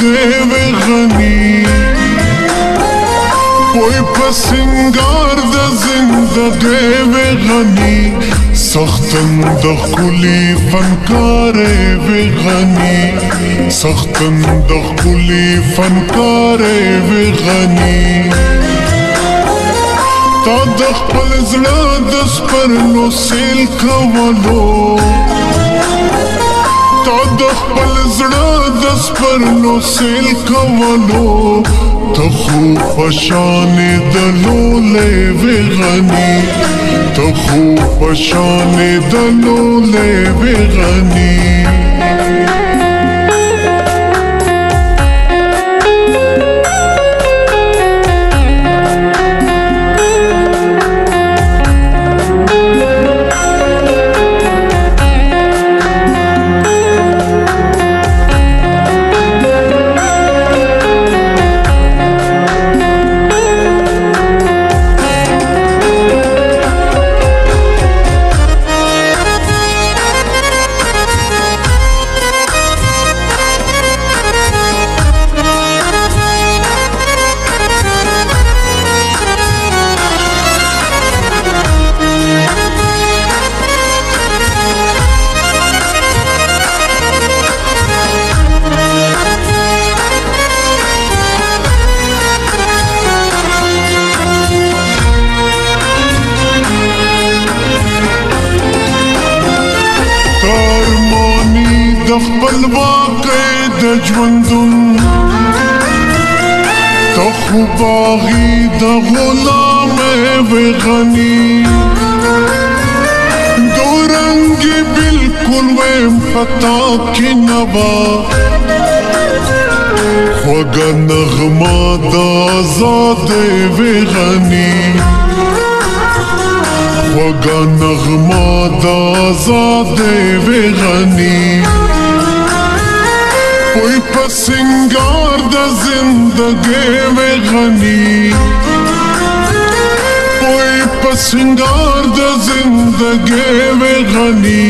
زندگی غنی کوئی پسنگار د زندگی غنی سختن د خلی فنکار غنی سختن د خلی فنکار غنی تا د خپل زړه د سپرلو سیل کولو تا د خپل زړه د سپرلو سیل کولو ته خو په شان د لولې وې غني ته خو په شان د لولې وې غني خپل واقع د ژوندون ته خو باغي د غلام وې غني دورنګي بالکل ویم پتا کې نوا خوږه نغمه د آزاد وې غني خوږه نغمه د آزاد وې غني کوئی پسنگار د زندگی وې غني کوئی پسنگار د زندگی وې غني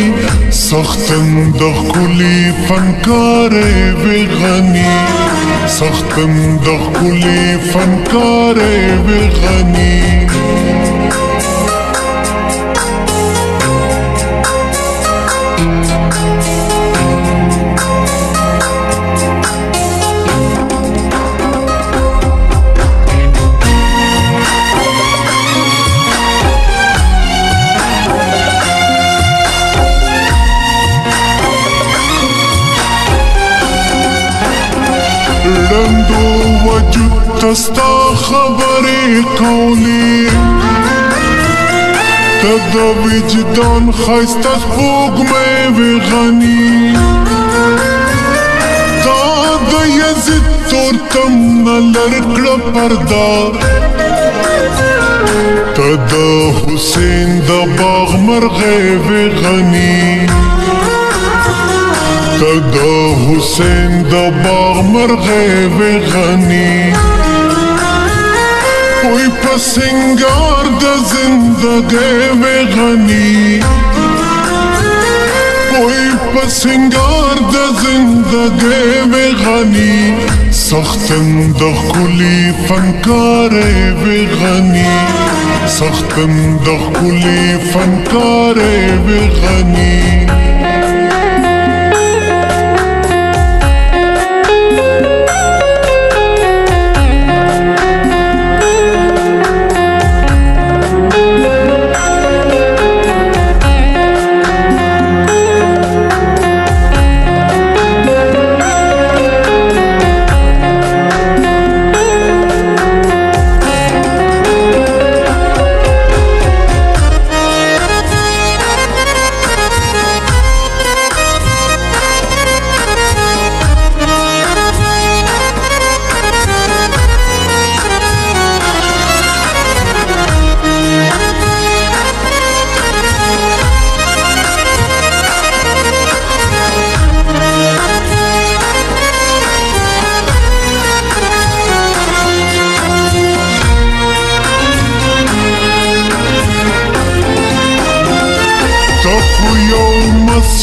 سختن د خلی فنکار وې غني سختن د خلی فنکار وې غني رندو وجود تستا خبرې کولی ته د وجدان ښایسته سپوږمۍ وې غني تا د یزید تورتم نه لر کړه پرده ته د حسین د باغ مرغۍ وې غني ته د حسین د باغ مرغۍ وې غني کوئی پسنگار د زندگی وې غني کوئی پسنگار د زندگی وې غني سختن د خلی فنکار وې غني سختن د خلی فنکار وې غني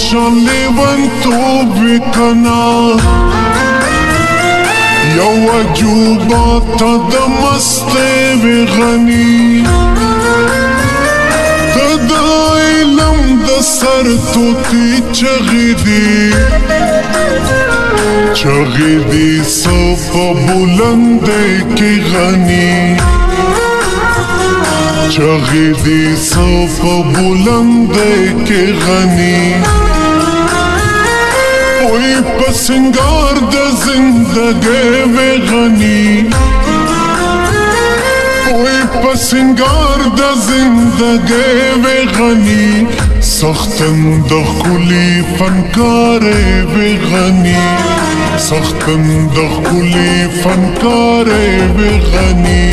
شان لیونتوب کنا یو عجوبه ته د مستۍ وې غني ته د علم د سر توتي چغې دي چغې دي څه په بلندۍ کې غني چغې دي څه په بلندۍ کې غني وی په سنگار د زندګۍ وې غني وی په سنگار د زندګۍ وې غني سختن د ښکلي فنکارۍ وې غني سختن د ښکلي فنکارۍ وې غني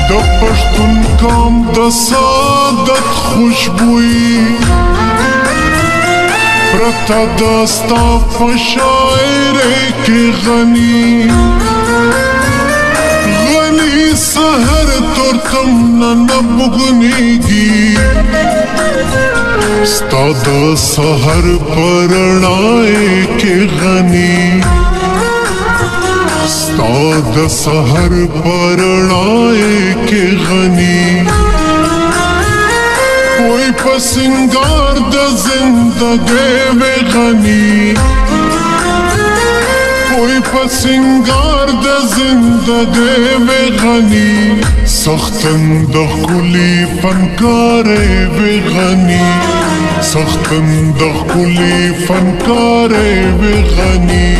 د پښتون قام د سعادت خوشبوئی پرته ده ستا په شاعرۍ کې غني غني سحر تورتم نه بوږنېږي ستا د سحر په رڼایۍ کې غني ستا د سحر په رڼایۍ کې غني وی په سنگار د زندګۍ وې غني وی په سنگار د زندګۍ وې غني سختن د ښکلي فنکارۍ وې غني سختن د ښکلي فنکارۍ وې غني